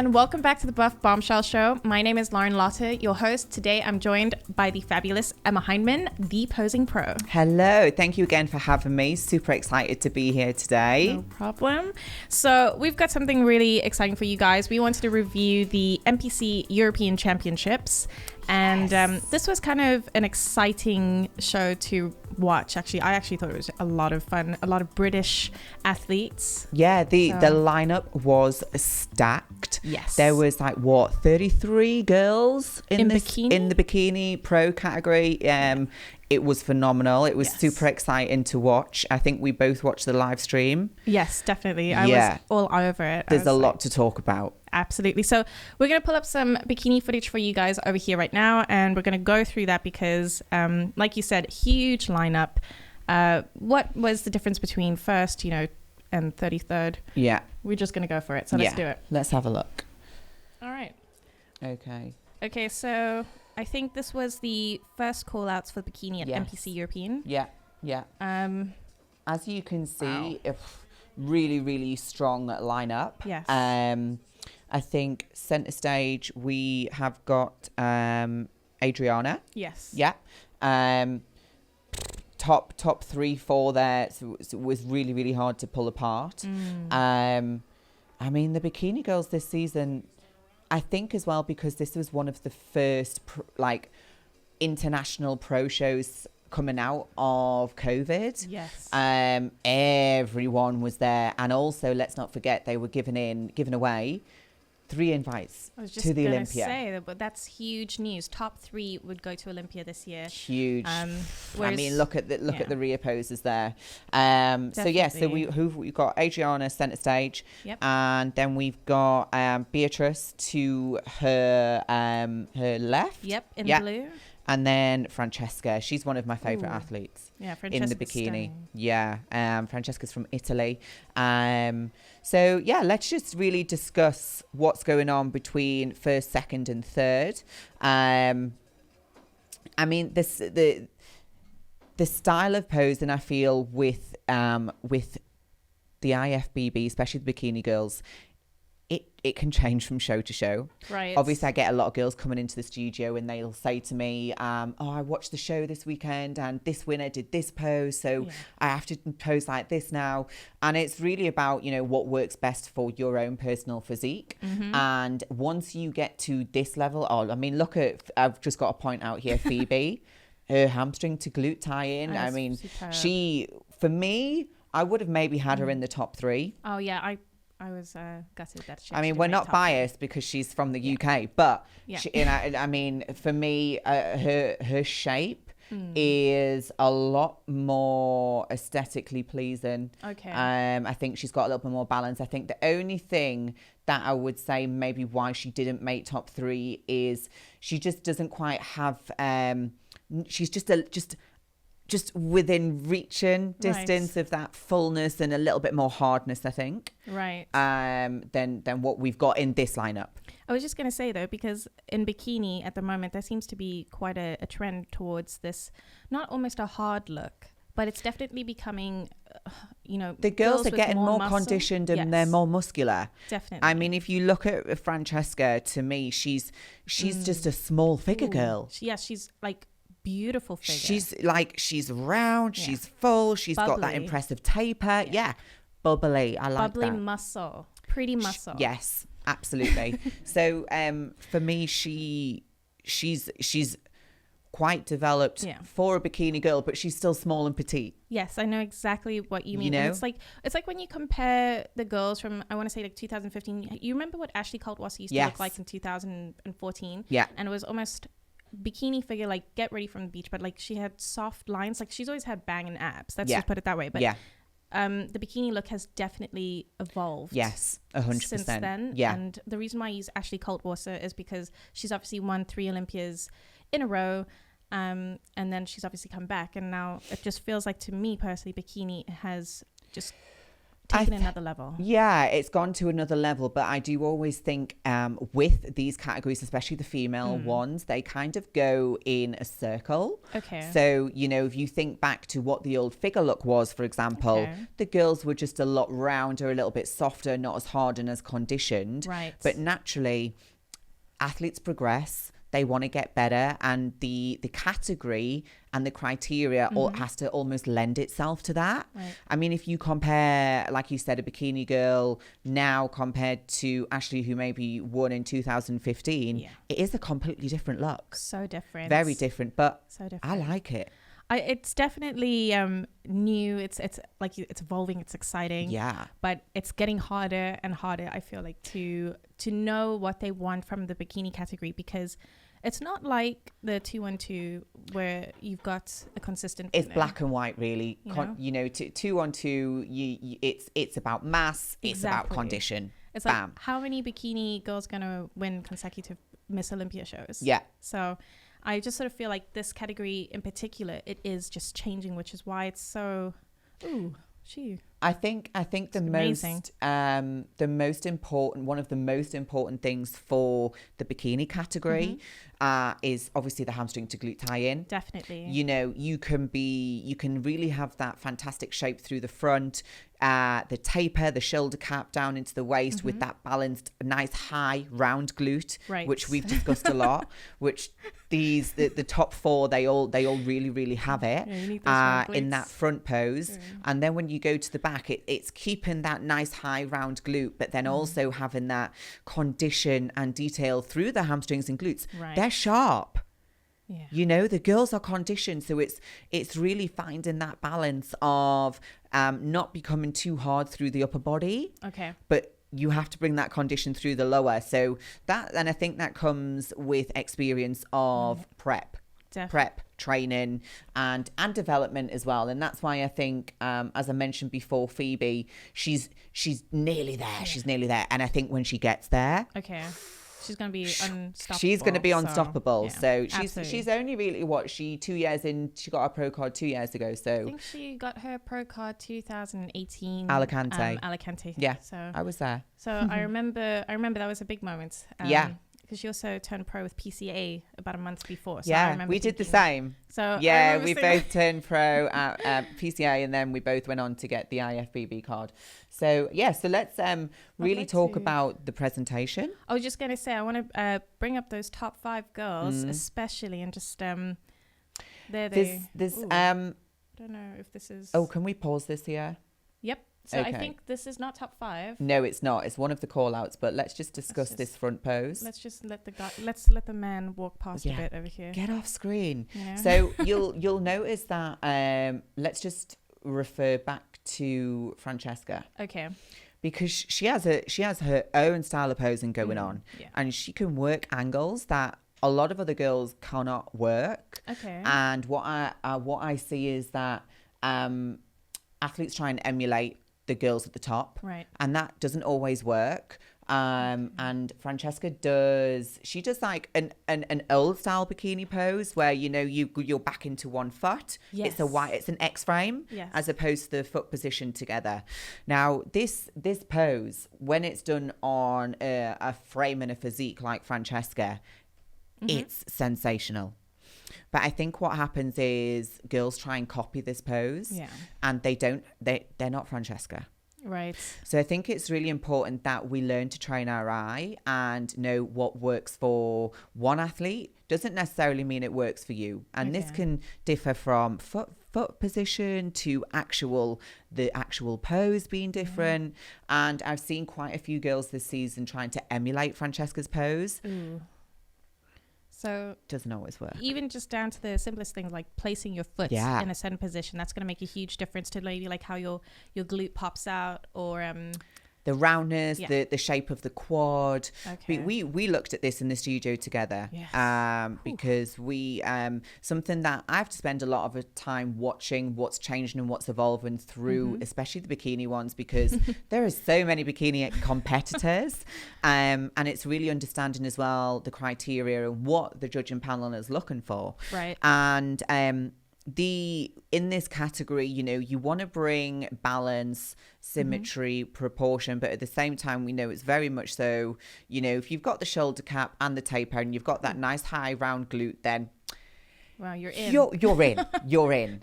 and welcome back to the Buff Bombshell Show. My name is Lauren Lotter, your host. Today I'm joined by the fabulous Emma Hyndman, the posing pro. Hello, thank you again for having me. Super excited to be here today. No problem. So we've got something really exciting for you guys. We wanted to review the NPC European Championships. And this was kind of an exciting show to watch. Actually, I thought it was a lot of fun. A lot of British athletes. Yeah, the lineup was stacked. Yes. There was 33 girls in the bikini pro category. It was phenomenal. It was super exciting to watch. I think we both watched the live stream. Yes, definitely. I was all over it. There's a lot to talk about. Absolutely. So we're going to pull up some bikini footage for you guys over here right now, and we're going to go through that because, like you said, huge lineup. What was the difference between first, and 33rd? Yeah. We're just going to go for it. So let's do it. Let's have a look. All right. Okay, so I think this was the first call outs for bikini at NPC European. Yeah. As you can see, a really, really strong lineup. Yes. I think center stage we have got Adriana. Yes. Yeah. Top 3, 4 there. So it was really, really hard to pull apart. I mean, the bikini girls this season, I think as well, because this was one of the first international pro shows coming out of COVID. Yes. Everyone was there, and also let's not forget they were giving away 3 invites to the Olympia. Say, but that's huge news. Top 3 would go to Olympia this year. Huge. I mean, look at the Rio poses there. So we've got Adriana center stage, and then we've got Beatrice to her left. Yep, in blue. And then Francesca, she's one of my favorite athletes in the bikini. Stunning. Yeah, Francesca's from Italy. So let's just really discuss what's going on between first, second, and third. I mean, the style of posing, I feel with the IFBB, especially the bikini girls, it can change from show to show. Right. Obviously, I get a lot of girls coming into the studio and they'll say to me, I watched the show this weekend and this winner did this pose, so I have to pose like this now. And it's really about, what works best for your own personal physique. Mm-hmm. And once you get to this level, I've just got to point out here, Phoebe, her hamstring to glute tie-in. I mean, for me, I would have maybe had her in the top 3. Oh, yeah, I was gutted that she. I mean, we're not biased because she's from the UK, but I mean, for me, her shape is a lot more aesthetically pleasing. Okay. I think she's got a little bit more balance. I think the only thing that I would say maybe why she didn't make top 3 is she just doesn't quite have. She's just within reaching distance of that fullness and a little bit more hardness, I think. Right. Than what we've got in this lineup. I was just going to say, though, because in bikini at the moment, there seems to be quite a trend towards this, not almost a hard look, but it's definitely becoming, the girls are getting more conditioned and they're more muscular. Definitely. I mean, if you look at Francesca, to me, she's just a small figure girl. She's like, beautiful figure. She's round, she's full, she's bubbly. got that impressive taper. Yeah. Bubbly. I like bubbly that. Muscle. Pretty muscle. Yes, absolutely. So for me, she's quite developed for a bikini girl, but she's still small and petite. Yes, I know exactly what you mean. And it's like when you compare the girls from, I want to say 2015. You remember what Ashley Kaltwasser used to look like in 2014? Yeah. And it was almost bikini figure, get ready from the beach, but she had soft lines. She's always had banging abs, let's just put it that way. But the bikini look has definitely evolved. Yes, 100%. Since then. And the reason why I use Ashley Kaltwasser is because she's obviously won 3 Olympias in a row, and then she's obviously come back, and now it just feels like, to me personally, bikini has just taken another level. Yeah, it's gone to another level. But I do always think with these categories, especially the female ones, they kind of go in a circle. Okay. So, you know, if you think back to what the old figure look was, for example, the girls were just a lot rounder, a little bit softer, not as hard and as conditioned. Right. But naturally, athletes progress. They want to get better, and the category and the criteria has to almost lend itself to that. Right. I mean, if you compare, like you said, a bikini girl now compared to Ashley, who maybe won in 2015, it is a completely different look. So different. Very different, but so different. I like it. It's definitely new. It's like it's evolving. It's exciting. Yeah. But it's getting harder and harder, I feel like, to know what they want from the bikini category, because it's not like the 212 where you've got a consistent. It's black and white, really. 212, it's about mass. Exactly. It's about condition. It's Bam. like, how many bikini girls gonna win consecutive Miss Olympia shows? Yeah. So I just sort of feel like this category in particular, it is just changing, which is why it's so. Ooh, I think the most important, one of the most important things for the bikini category is obviously the hamstring to glute tie-in. Definitely. You know, you can really have that fantastic shape through the front, the taper, the shoulder cap down into the waist with that balanced, nice high round glute, which we've discussed a lot. Which the top four, they all really, really have it in that front pose. And then when you go to the back, it's keeping that nice high round glute, but then also having that condition and detail through the hamstrings and glutes. They're sharp. Yeah. You know, the girls are conditioned, so it's really finding that balance of not becoming too hard through the upper body. Okay. But you have to bring that condition through the lower. So that, and I think that comes with experience of prep training and development as well. And that's why I think, as I mentioned before, Phoebe, she's nearly there. Yeah. She's nearly there. And I think when she gets there, she's going to be unstoppable. She's going to be unstoppable. So absolutely. she's only really, 2 years in, she got her pro card 2 years ago. So I think she got her pro card 2018. Alicante. Yeah. So I was there. So I remember that was a big moment. Because she also turned pro with PCA about a month before. So I remember we did the same. So we both turned pro at PCA, and then we both went on to get the IFBB card. So so let's really talk about the presentation. I was just going to say, I want to bring up those top 5 girls, especially, and just I don't know if this is. Oh, can we pause this here? Yep. So I think this is not top 5. No, it's not. It's one of the call outs, but let's just discuss this front pose. Let's just let the man walk past a bit over here. Get off screen. Yeah. So you'll notice that let's just refer back to Francesca. Okay. Because she has her own style of posing going on, and she can work angles that a lot of other girls cannot work. Okay. And what I see is that athletes try and emulate the girls at the top, right? And that doesn't always work. And Francesca does like an old style bikini pose where you're back into one foot. Yes. It's an X frame, as opposed to the foot position together. Now this pose, when it's done on a frame and a physique like Francesca, it's sensational. But I think what happens is girls try and copy this pose, and they're not Francesca. Right. So I think it's really important that we learn to train our eye and know what works for one athlete doesn't necessarily mean it works for you. And this can differ from foot position to the actual pose being different. And I've seen quite a few girls this season trying to emulate Francesca's pose. Ooh. So doesn't always work. Even just down to the simplest things like placing your foot in a certain position, that's going to make a huge difference to maybe like how your glute pops out, or the roundness, the shape of the quad. Okay. We looked at this in the studio together, because we something that I have to spend a lot of time watching what's changing and what's evolving through, especially the bikini ones, because there are so many bikini competitors, and it's really understanding as well the criteria and what the judging panel is looking for. Right. And in this category, you know, you want to bring balance, symmetry, proportion, but at the same time, we know it's very much so, you know, if you've got the shoulder cap and the taper and you've got that nice high round glute, then wow, you're in. You're in.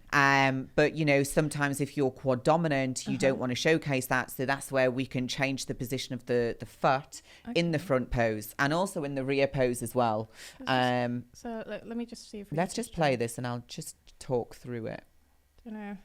But you know, sometimes if you're quad dominant, you don't want to showcase that. So that's where we can change the position of the foot in the front pose and also in the rear pose as well. So let me just see if let's just play this and I'll just talk through it. Don't know.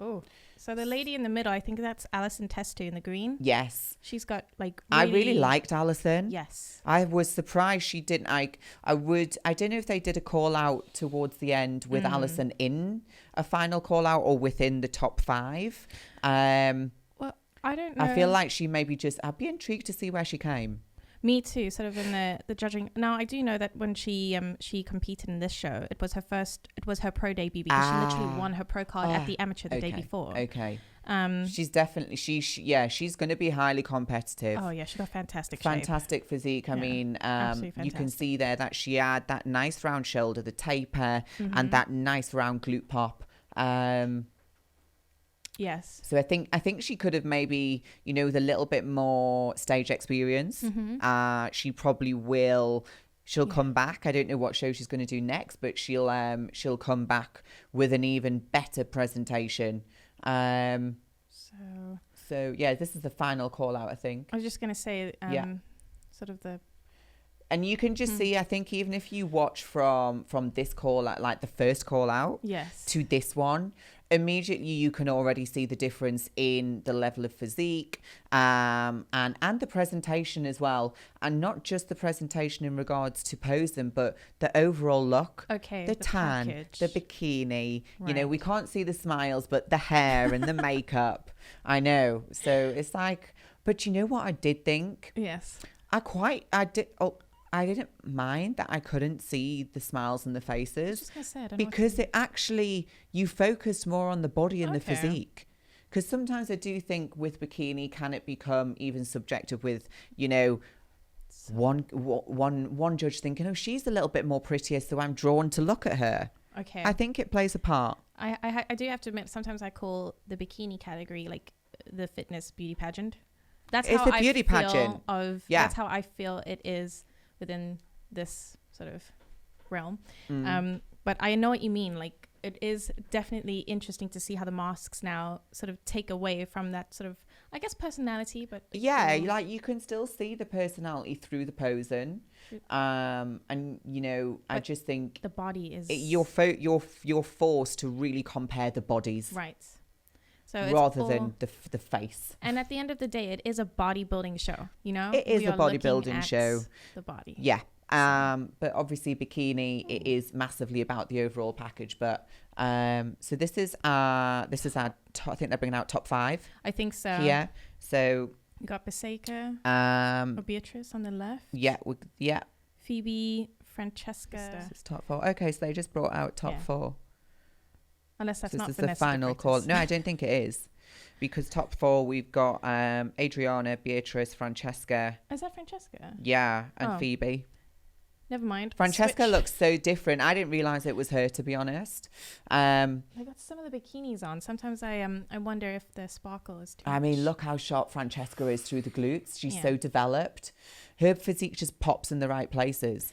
Oh, so the lady in the middle, I think that's Alison Testo in the green. Yes. She's got like I really liked Alison. Yes. I was surprised she didn't. I don't know if they did a call out towards the end with Alison in a final call out or within the top 5. Well, I don't know. I feel like she maybe just, I'd be intrigued to see where she came. Me too, sort of in the judging. Now, I do know that when she competed in this show, it was her pro debut because she literally won her pro card at the amateur the day before. Okay. She's definitely, she's going to be highly competitive. Oh yeah, she's got fantastic physique. I mean, you can see there that she had that nice round shoulder, the taper, and that nice round glute pop. Yes. So I think she could have maybe, you know, with a little bit more stage experience. She probably will. She'll come back. I don't know what show she's going to do next, but she'll come back with an even better presentation. So yeah, this is the final call out, I think. I was just going to say, sort of the. And you can just see, I think, even if you watch from this call out, like the first call out to this one, immediately you can already see the difference in the level of physique and the presentation as well. And not just the presentation in regards to posing, but the overall look. Okay. The tan, package. The bikini. Right. You know, we can't see the smiles, but the hair and the makeup. I know. So it's like, but you know what I did think? Yes. I didn't mind that I couldn't see the smiles and the faces because it actually, you focused more on the body and the physique. Because sometimes I do think with bikini, can it become even subjective with, you know, one judge thinking, oh, she's a little bit more prettier, so I'm drawn to look at her. Okay. I think it plays a part. I do have to admit, sometimes I call the bikini category like the fitness beauty pageant. That's it's how a beauty pageant. That's how I feel it is within this sort of realm. But I know what you mean. Like, it is definitely interesting to see how the masks now sort of take away from that sort of, I guess, personality. But like you can still see the personality through the posing. And you know, I just think the body is you're forced to really compare the bodies. Right. So rather than the face. And at the end of the day, it is a bodybuilding show, you know? It is a bodybuilding show. The body. Yeah. But obviously bikini, it is massively about the overall package. But so this is our I think they're bringing out top 5. I think so. Yeah. So you got Paseka, or Beatrice on the left. Yeah. Phoebe, Francesca. This is top 4. Okay, so they just brought out top 4. Unless that's not this is the final call. No, I don't think it is. Because top 4, we've got Adriana, Beatrice, Francesca. Is that Francesca? Yeah, and Phoebe. Never mind. Francesca looks so different. I didn't realise it was her, to be honest. They got some of the bikinis on. Sometimes I wonder if the sparkle is too much. I mean, look how sharp Francesca is through the glutes. She's so developed. Her physique just pops in the right places.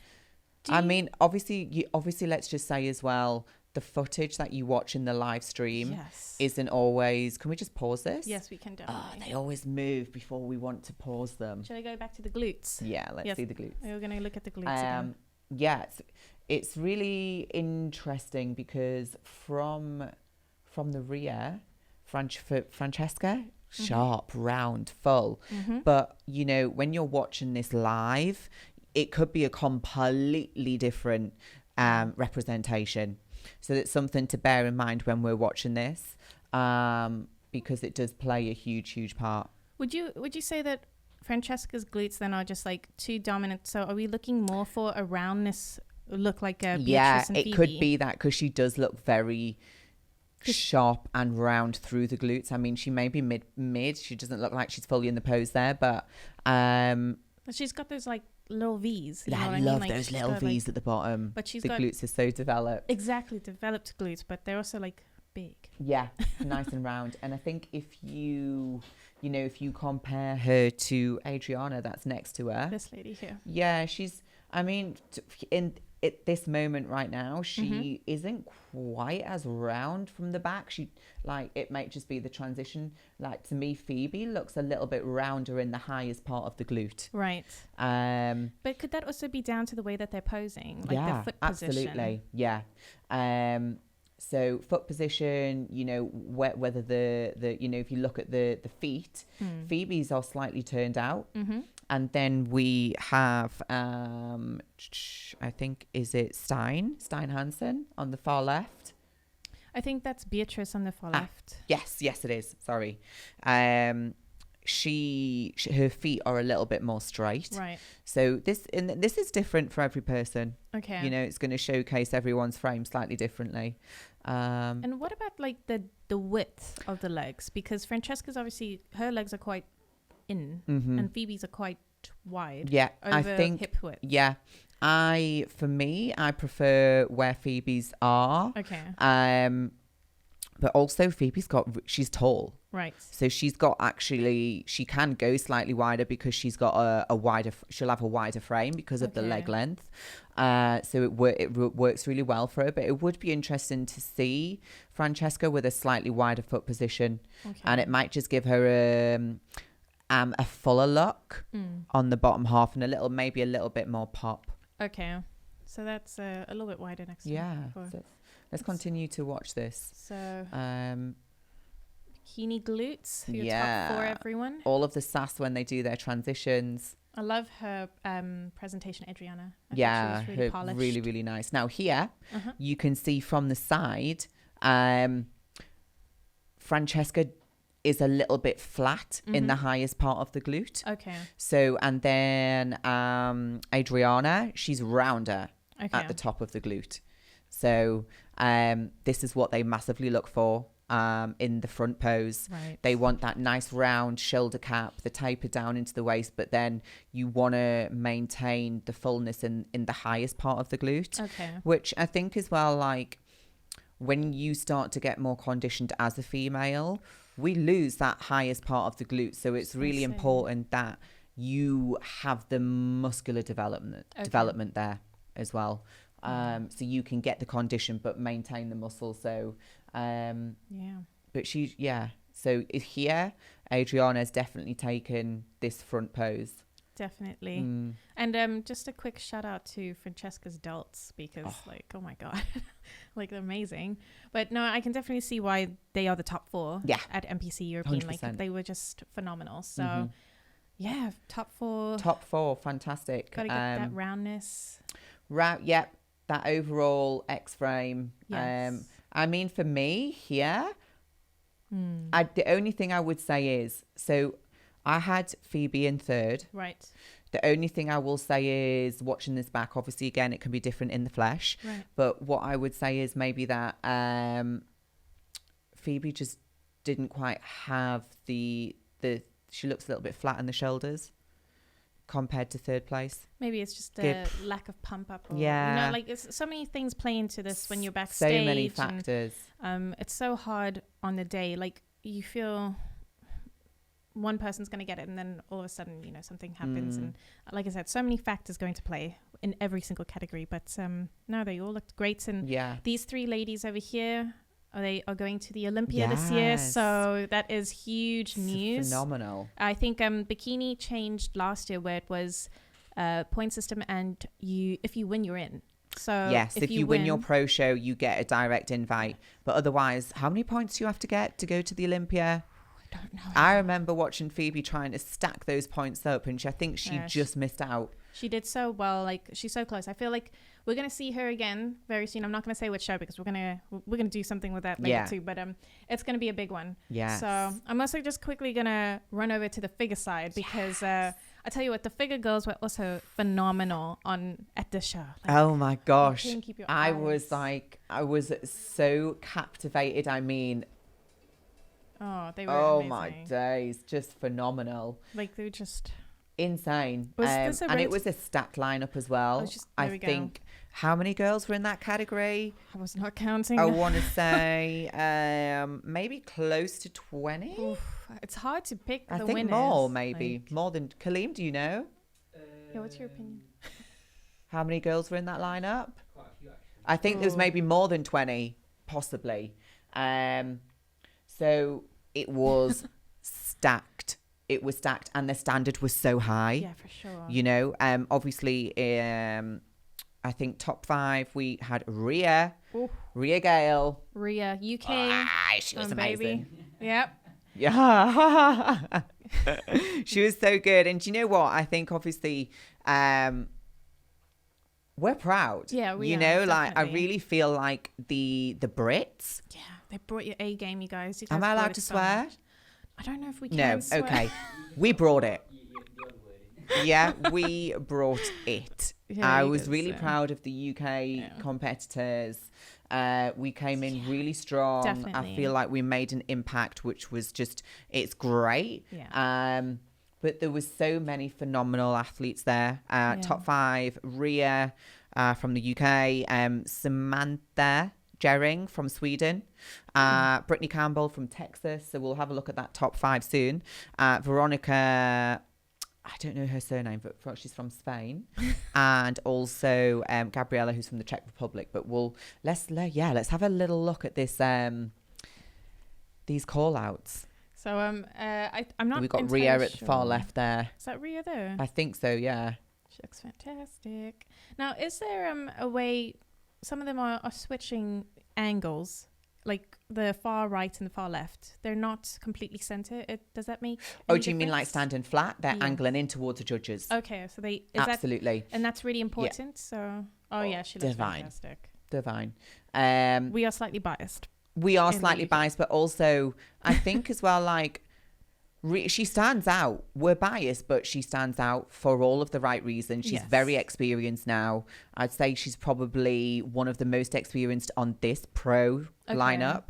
I mean, obviously, let's just say as well, the footage that you watch in the live stream isn't always. Can we just pause this? Yes, we can definitely. They always move before we want to pause them. Should I go back to the glutes? Yeah, let's see the glutes. We're going to look at the glutes again. Yeah, it's really interesting because from the rear, Francesca, sharp, round, full. But, you know, when you're watching this live, it could be a completely different representation. So it's something to bear in mind when we're watching this, because it does play a huge part. Would you say that Francesca's glutes then are just like too dominant? So are we looking more for a roundness look like a Beatrice and Phoebe? It could be that because she does look very sharp and round through the glutes. I mean, she may be mid. She doesn't look like she's fully in the pose there, but She's got those like little V's. I love those little V's at the bottom. But she's the glutes are so developed. Exactly, developed glutes, but they're also like big. Yeah, nice and round. And I think if you compare her to Adriana, that's next to her. This lady here. Yeah, at this moment right now, she isn't quite as round from the back. It might just be the transition. Like, to me, Phoebe looks a little bit rounder in the highest part of the glute. Right. But could that also be down to the way that they're posing? Like their foot position? Absolutely. Yeah. So foot position, whether the if you look at the feet, Phoebe's are slightly turned out. And then we have, I think, is it Stein Hansen on the far left? I think that's Beatrice on the far left. Yes, it is. Sorry. Her feet are a little bit more straight. Right. So this is different for every person. Okay. It's going to showcase everyone's frame slightly differently. And what about like the width of the legs? Because Francesca's obviously, her legs are quite in, and Phoebe's are quite wide. Yeah, I think hip width. Yeah, I prefer where Phoebe's are. Okay. But also she's tall. Right. So she can go slightly wider because she's got she'll have a wider frame because of the leg length. So it works really well for her, but it would be interesting to see Francesca with a slightly wider foot position. Okay. And it might just give her a fuller look on the bottom half and maybe a little bit more pop. Okay. So that's a little bit wider next time. Yeah. So let's continue to watch this. So Bikini Glutes, your top 4, everyone. All of the sass when they do their transitions. I love her presentation, Adriana. I think she was really polished. Really, really nice. Now here, you can see from the side, Francesca is a little bit flat in the highest part of the glute. Okay. So, and then Adriana, she's rounder at the top of the glute. So this is what they massively look for in the front pose. Right. They want that nice round shoulder cap, the taper down into the waist, but then you want to maintain the fullness in the highest part of the glute. Okay. Which I think as well, like when you start to get more conditioned as a female, we lose that highest part of the glute. So it's really important that you have the muscular development there as well. So you can get the condition but maintain the muscle. So but so here Adriana's definitely taken this front pose. Definitely. And just a quick shout out to Francesca's delts because oh my god, like they're amazing. But no, I can definitely see why they are the top 4 at NPC European. 100%. Like they were just phenomenal. So top 4, fantastic. Gotta get that roundness. That overall X frame. Yes. I mean, for me here, the only thing I would say is, so I had Phoebe in third. Right. The only thing I will say is, watching this back, obviously, again, it can be different in the flesh. Right. But what I would say is maybe that Phoebe just didn't quite have she looks a little bit flat in the shoulders compared to third place. Maybe it's just a lack of pump up. Or, it's so many things play into this when you're backstage. So many factors. And, it's so hard on the day. Like, you feel one person's going to get it and then all of a sudden, something happens. And like I said, so many factors go into play in every single category. But no, they all looked great. And these 3 ladies over here, they are going to the Olympia this year, so that is huge news. Phenomenal. I think Bikini changed last year where it was point system, and if you win, you're in. So yes, if you win your pro show, you get a direct invite. But otherwise, how many points do you have to get to go to the Olympia? I don't know. I remember watching Phoebe trying to stack those points up, and I think she just missed out. She did so well. Like, she's so close. I feel like we're gonna see her again very soon. I'm not gonna say which show because we're gonna do something with that later too. But it's gonna be a big one. Yeah. So I'm also just quickly gonna run over to the figure side because I tell you what, the figure girls were also phenomenal at the show. Like, oh my gosh! I was so captivated. I mean, they were amazing. My days, just phenomenal. Like, they were just Insane. And it was a stacked lineup as well. I think, how many girls were in that category? I was not counting. I want to say maybe close to 20. Oof, it's hard to pick the winners. I think more, maybe. More than... Kaleem, do you know? Yeah, what's your opinion? How many girls were in that lineup? Quite a few, actually. I think there's maybe more than 20, possibly. So it was stacked. It was stacked, and the standard was so high. Yeah, for sure. You know, obviously, I think top 5 we had Rhea Gale. Rhea, UK. She was amazing. Baby. Yep. Yeah. She was so good. And do you know what? I think obviously we're proud. Yeah, we are. You know, like I really feel like the Brits. Yeah, they brought your A game, you guys. Am I allowed to swear? I don't know if we can swear. Okay. We brought it. Yeah, we brought it. Yeah, I was really proud of the UK competitors. We came in really strong. Definitely. I feel like we made an impact, which was just, it's great. Yeah. But there was so many phenomenal athletes there. Top 5, Rhea from the UK, Samantha Gering from Sweden, Brittany Campbell from Texas. So we'll have a look at that top 5 soon. Veronica, I don't know her surname, but she's from Spain, and also Gabriella, who's from the Czech Republic. But let's have a little look at this these call outs. So I'm not. We've got Rhea at the far left there. Is that Rhea there? I think so. Yeah. She looks fantastic. Now, is there a way? Some of them are switching angles, like the far right and the far left. They're not completely center. Does that make? Oh, do you mean like standing flat? They're angling in towards the judges. Okay, so they absolutely, and that's really important. Yeah. So, yeah, she looks fantastic. Divine. We are slightly biased. We are slightly biased, but also I think as well, like she stands out. We're biased, but she stands out for all of the right reasons. She's very experienced now. I'd say she's probably one of the most experienced on this pro lineup.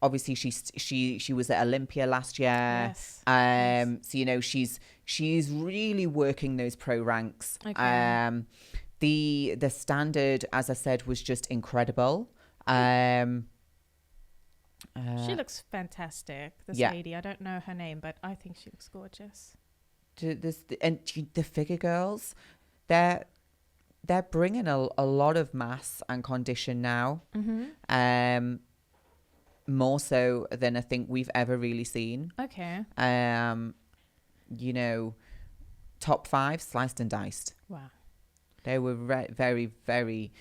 Obviously she was at Olympia last year. Yes. So you know she's really working those pro ranks. Okay. The standard, as I said, was just incredible. She looks fantastic, this lady. I don't know her name, but I think she looks gorgeous. The figure girls, they're bringing a lot of mass and condition now. Mm-hmm. More so than I think we've ever really seen. Okay. You know, top 5 sliced and diced. Wow. They were very, very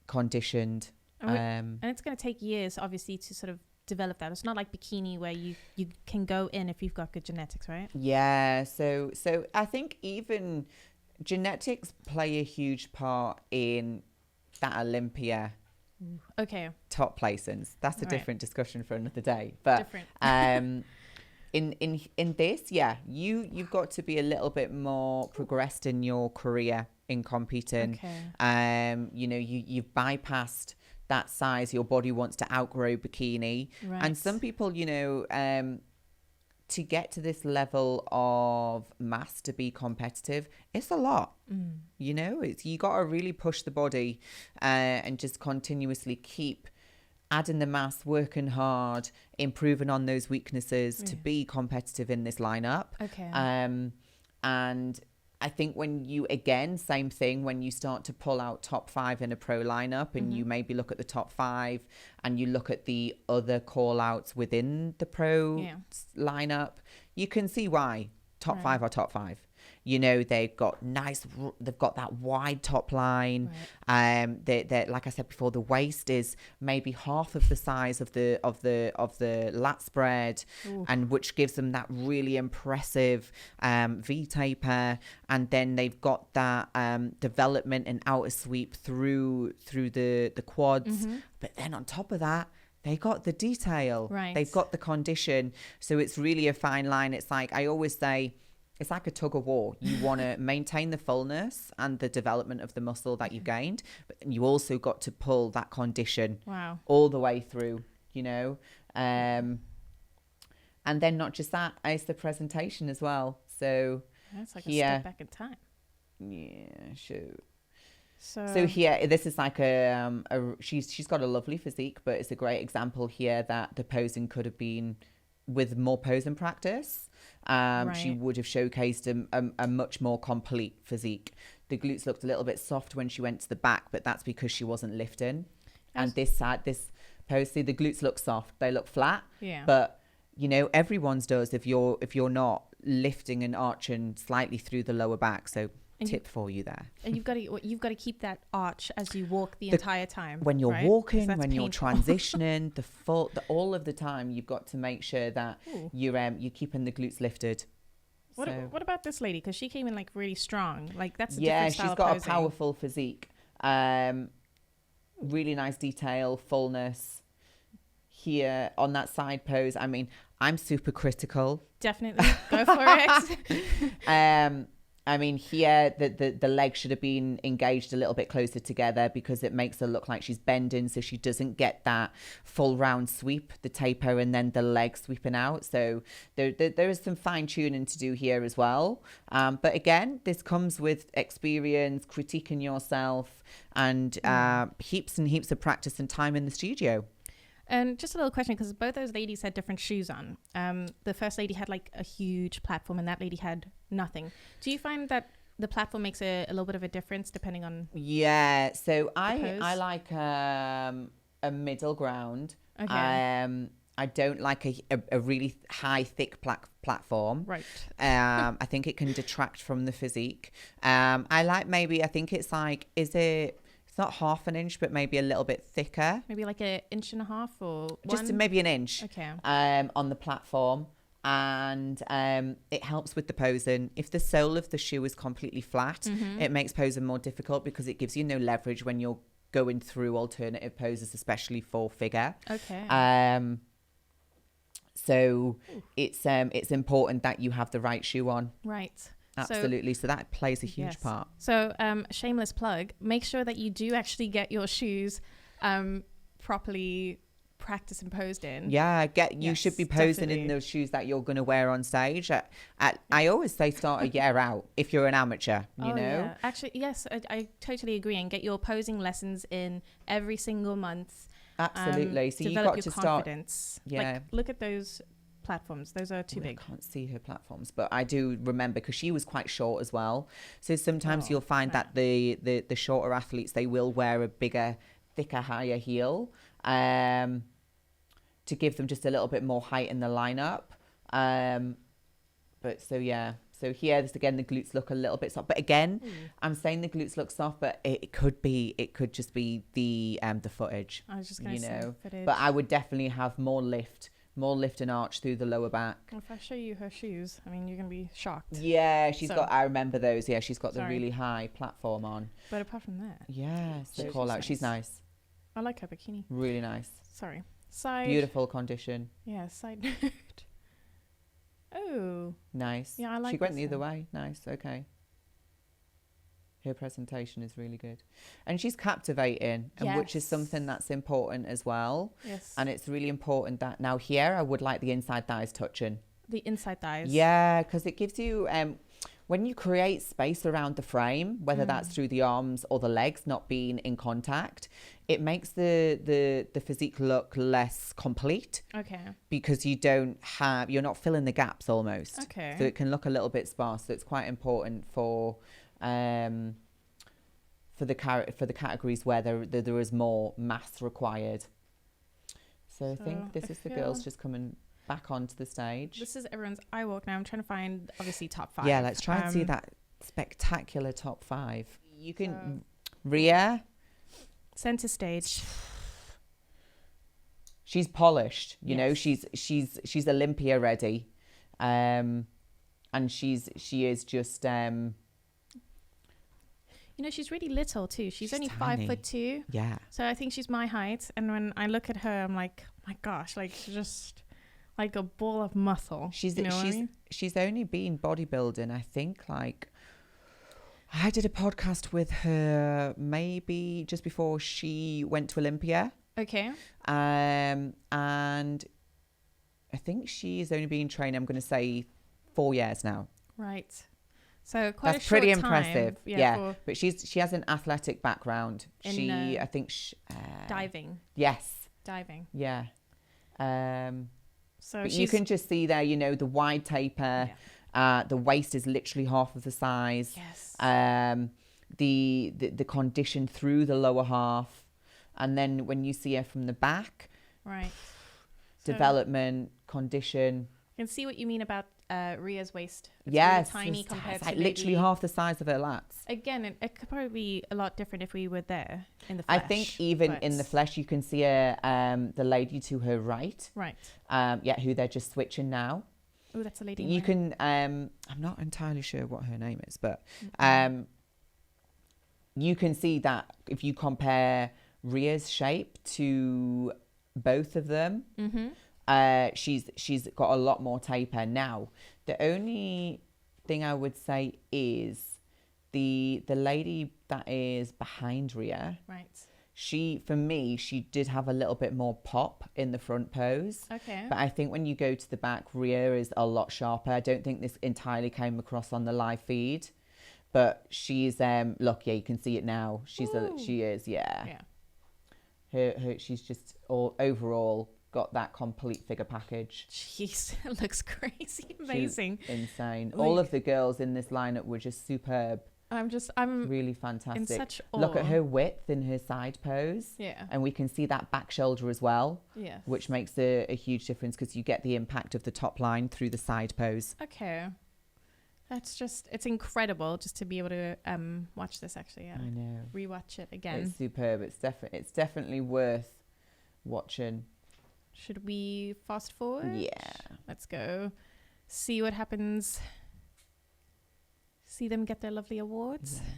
conditioned. And it's going to take years, obviously, to sort of develop that. It's not like bikini where you can go in if you've got good genetics, right? Yeah. So I think even genetics play a huge part in that Olympia. Okay. Top placings. That's a different discussion for another day. But in this, you've got to be a little bit more progressed in your career in competing. Okay. You know, you've bypassed that size your body wants to outgrow bikini. Right. And some people, you know, to get to this level of mass to be competitive, it's a lot. You know, you got to really push the body and just continuously keep adding the mass, working hard, improving on those weaknesses to be competitive in this lineup. Okay. And I think when you, again, same thing, when you start to pull out top 5 in a pro lineup and you maybe look at the top 5 and you look at the other call outs within the pro lineup, you can see why top 5 are top 5. You know, they've got that wide top line. They're like I said before, the waist is maybe half of the size of the lat spread. Ooh. And which gives them that really impressive V taper. And then they've got that development and outer sweep through the quads. But then on top of that, they got the detail. Right. They've got the condition. So it's really a fine line. It's like I always say, it's like a tug of war. You want to maintain the fullness and the development of the muscle that you've gained, but you also got to pull that condition all the way through, you know. And then not just that, it's the presentation as well. So that's like a step back in time. Yeah, sure. So here, this is like she's got a lovely physique, but it's a great example here that the posing could have been with more posing practice. She would have showcased a much more complete physique. The glutes looked a little bit soft when she went to the back, but that's because she wasn't lifting. And this pose, see, the glutes look soft, they look flat. Yeah. But you know, everyone's does if you're not lifting and arching slightly through the lower back. So tip for you there. And you've got to keep that arch as you walk the entire time. When you're walking, when you're transitioning, all of the time, you've got to make sure that you're keeping the glutes lifted. What about this lady? Because she came in like really strong. Like that's she's got a powerful physique. Really nice detail, fullness. Here on that side pose, I mean, I'm super critical. Definitely go for it. I mean, here the leg should have been engaged a little bit closer together because it makes her look like she's bending, so she doesn't get that full round sweep, the taper, and then the leg sweeping out. So there is some fine tuning to do here as well. But again, this comes with experience, critiquing yourself, and heaps and heaps of practice and time in the studio. And just a little question, because both those ladies had different shoes on. The first lady had like a huge platform and that lady had nothing. Do you find that the platform makes a little bit of a difference depending on... Yeah, so I like a middle ground. Okay. I don't like a really high, thick platform. Right. I think it can detract from the physique. I like I think it's like, it's not half an inch, but maybe a little bit thicker. Maybe like 1.5 inches or just maybe an inch. Okay. On the platform, and it helps with the posing. If the sole of the shoe is completely flat, it makes posing more difficult because it gives you no leverage when you're going through alternative poses, especially for figure. Okay. So it's important that you have the right shoe on. Right. Absolutely. So that plays a huge part. So shameless plug, make sure that you do actually get your shoes properly practiced and posed in. Yeah, you should be posing in those shoes that you're going to wear on stage. I always say start a year out if you're an amateur, you know? Yeah. Actually, yes, I totally agree. And get your posing lessons in every single month. Absolutely. So you've got to confidence. Yeah. Like, look at those platforms, those are too big. I can't see her platforms, but I do remember because she was quite short as well, so sometimes you'll find that the shorter athletes, they will wear a bigger, thicker, higher heel to give them just a little bit more height in the lineup. But so here this again, the glutes look a little bit soft, but again I'm saying the glutes look soft, but it could just be the footage. I was just gonna say footage. But I would definitely have more lift and arch through the lower back. Well, if I show you her shoes, I mean, you're going to be shocked. Yeah, I remember those. Yeah, she's got the really high platform on. But apart from that. Yeah, so call out. Nice. She's nice. I like her bikini. Really nice. Sorry. Side. Beautiful condition. Yeah, side note. Oh. Nice. Yeah, I like She went the other way. Nice. Okay. Her presentation is really good, and she's captivating, and which is something that's important as well. Yes. And it's really important that now here I would like the inside thighs touching. The inside thighs. Yeah, because it gives you when you create space around the frame, whether that's through the arms or the legs not being in contact, it makes the physique look less complete. Okay. Because you're not filling the gaps almost. Okay. So it can look a little bit sparse. So it's quite important for the categories where there is more mass required. So I think this is the girls just coming back onto the stage. This is everyone's eye walk now. I'm trying to find obviously top 5. Yeah, let's try and see that spectacular top 5. You can Rhea, center stage. She's polished, you know. She's Olympia ready, and she is just. You know, she's really little too. She's only tiny. 5'2". Yeah. So I think she's my height. And when I look at her, I'm like, my gosh, like she's just like a ball of muscle. She's only been bodybuilding, I think, like I did a podcast with her maybe just before she went to Olympia. Okay. And I think she's only been training, I'm going to say 4 years now. Right. So quite That's a short pretty time. impressive. Yeah. But she has an athletic background. I think diving. Yes. Diving. Yeah. So you can just see there, you know, the wide taper. Yeah. The waist is literally half of the size. Yes. The condition through the lower half, and then when you see her from the back, right? Development, condition. I can see what you mean about Rhea's waist. It's really tiny compared to literally half the size of her lats. Again, it could probably be a lot different if we were there in the flesh. I think even in the flesh, you can see her, the lady to her right. Right. Who they're just switching now. Oh, that's a lady. You can. I'm not entirely sure what her name is, but you can see that if you compare Rhea's shape to both of them. She's got a lot more taper now. The only thing I would say is the lady that is behind Rhea. Right. For me, she did have a little bit more pop in the front pose. Okay. But I think when you go to the back, Rhea is a lot sharper. I don't think this entirely came across on the live feed, but she's look, yeah, you can see it now. She is. Her she's just overall got that complete figure package. Jeez, it looks crazy, amazing. She's insane. All of the girls in this lineup were just superb. I'm really fantastic. In such awe. Look at her width in her side pose. Yeah. And we can see that back shoulder as well. Yeah. Which makes a huge difference because you get the impact of the top line through the side pose. Okay. It's incredible just to be able to watch this actually. Yeah. I know. Rewatch it again. It's superb. It's definitely worth watching. Should we fast forward? Yeah. Let's go. See what happens. See them get their lovely awards. Yeah.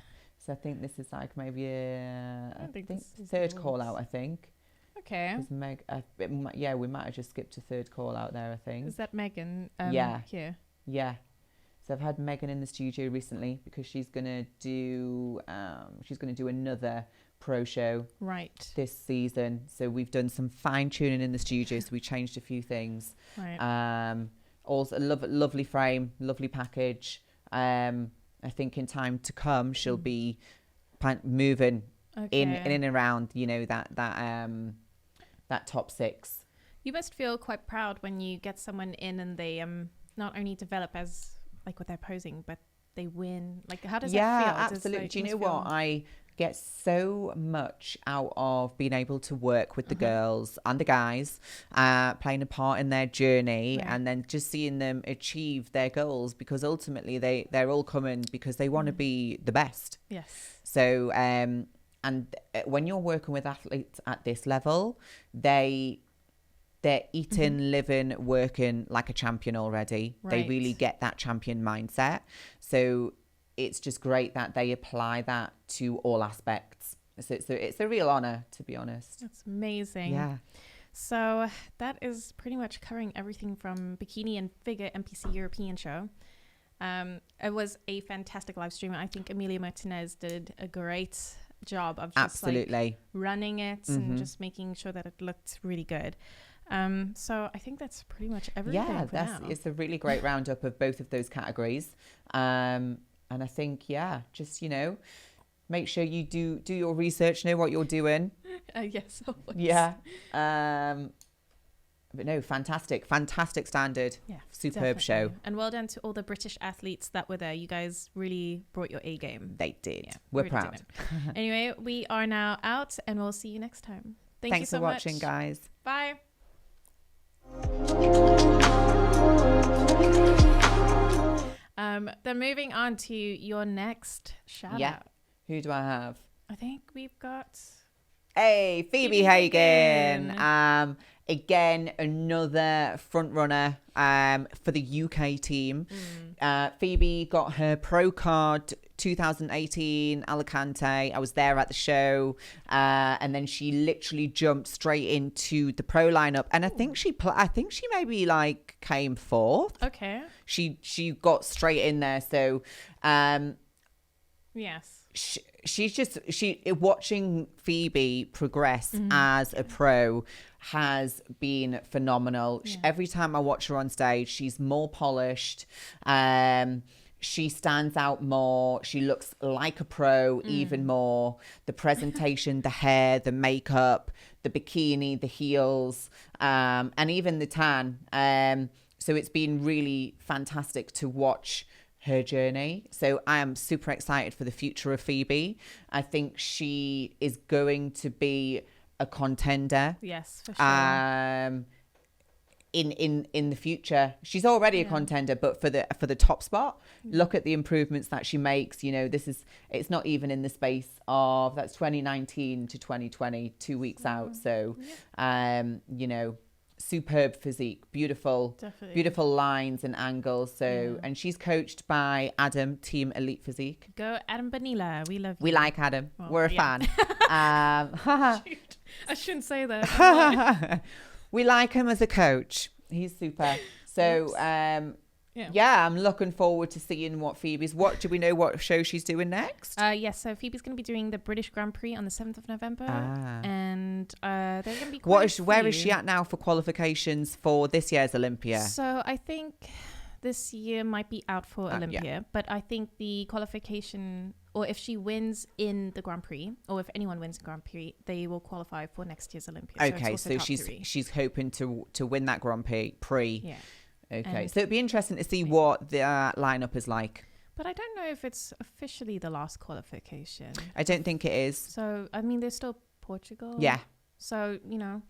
So I think this is like maybe I think third call out, I think. Okay. We might have just skipped a third call out there, I think. Is that Megan? Here? Yeah. So I've had Megan in the studio recently because she's gonna do another pro show this season. So we've done some fine tuning in the studio. So we changed a few things. Right. Also a lovely frame, lovely package. I think in time to come she'll be moving in and around, you know, that top 6. You must feel quite proud when you get someone in and they not only develop as like with their posing, but they win. Like, how does that feel? Yeah, absolutely. Do you know what? I get so much out of being able to work with the girls and the guys, playing a part in their journey, and then just seeing them achieve their goals, because ultimately they're all coming because they want to be the best. Yes. So, and when you're working with athletes at this level, they're eating, living, working like a champion already. Right. They really get that champion mindset. So it's just great that they apply that to all aspects. So it's a real honor, to be honest. That's amazing. Yeah. So that is pretty much covering everything from Bikini and Figure NPC European show. It was a fantastic live stream. I think Emilia Martinez did a great job of just like running it and just making sure that it looked really good. So I think that's pretty much everything. Yeah, it's a really great roundup of both of those categories. And I think, just, you know, make sure you do your research, know what you're doing. Yes, always. Yeah. But no, fantastic standard. Yeah, superb show. And well done to all the British athletes that were there. You guys really brought your A game. They did. Yeah, we're proud. Anyway, we are now out and we'll see you next time. Thanks you so much. Thanks for watching, guys. Bye. Then moving on to your next shout out. Who do I have? I think we've got Phoebe Hagan. Again, another front runner for the UK team. Phoebe got her pro card 2018 Alicante. I was there at the show, and then she literally jumped straight into the pro lineup. And I think she maybe like came 4th. Okay. She got straight in there. So Yes. Watching Phoebe progress as a pro has been phenomenal. Yeah. Every time I watch her on stage, she's more polished. She stands out more. She looks like a pro even more. The presentation, the hair, the makeup, the bikini, the heels, and even the tan. So it's been really fantastic to watch her journey. So I am super excited for the future of Phoebe. I think she is going to be a contender. Yes, for sure. In the future. She's already a contender, but for the top spot, look at the improvements that she makes. You know, it's not even in the space of, that's 2019 to 2020, 2 weeks out. So, you know, superb physique, beautiful lines and angles. So, and she's coached by Adam, Team Elite Physique. Go Adam Bonilla. We love you. We like Adam. Well, we're a fan. I shouldn't say that. We like him as a coach. He's super. So, I'm looking forward to seeing what do we know what show she's doing next? Yes, so Phoebe's going to be doing the British Grand Prix on the 7th of November. And they're going to be where is she at now for qualifications for this year's Olympia? So I think this year might be out for Olympia, but I think the qualification, or if she wins in the Grand Prix, or if anyone wins the Grand Prix, they will qualify for next year's Olympia. Okay, so she's hoping to win that Grand Prix. Yeah. Okay, so it'd be interesting to see what the lineup is like. But I don't know if it's officially the last qualification. I don't think it is. So, I mean, there's still Portugal. Yeah. So, you know,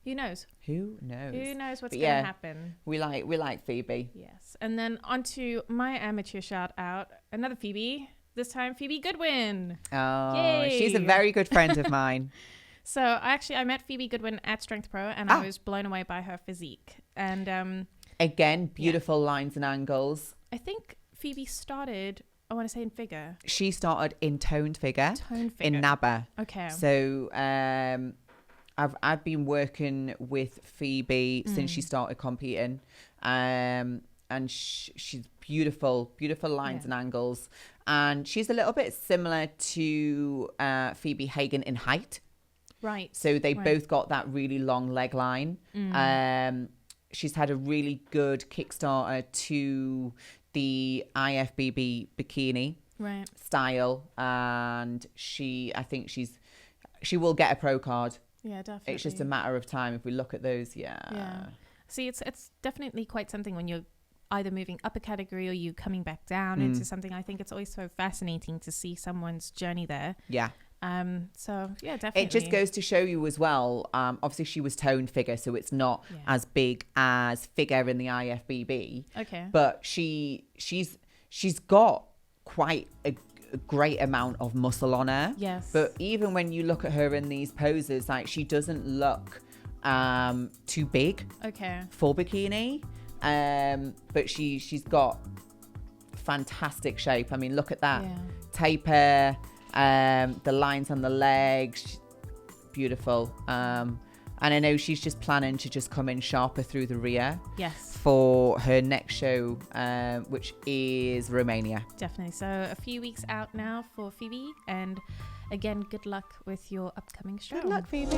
who knows? Who knows what's going to happen? We like Phoebe. Yes. And then on to my amateur shout out, another Phoebe. This time, Phoebe Goodwin. Oh, yay. She's a very good friend of mine. So I met Phoebe Goodwin at Strength Pro, and I was blown away by her physique. And again, beautiful lines and angles. I think Phoebe started, I want to say, in figure. She started in toned figure. In NABA. Okay. So I've been working with Phoebe since she started competing. And she's beautiful lines and angles. And she's a little bit similar to Phoebe Hagan in height. Right. So they both got that really long leg line. She's had a really good Kickstarter to the IFBB bikini style. And I think she will get a pro card. Yeah, definitely. It's just a matter of time if we look at those. Yeah. See, it's definitely quite something when you're either moving up a category or you coming back down into something. I think it's always so fascinating to see someone's journey there. Yeah. So yeah, definitely. It just goes to show you as well. Obviously she was toned figure, so it's not as big as figure in the IFBB. Okay. But she's got quite a great amount of muscle on her. Yes. But even when you look at her in these poses, like, she doesn't look too big. Okay. For bikini. But she's got fantastic shape. I mean, look at that taper, the lines on the legs, beautiful. And I know she's just planning to just come in sharper through the rear. Yes. For her next show, which is Romania. Definitely. So a few weeks out now for Phoebe, and again, good luck with your upcoming show. Good luck, Phoebe.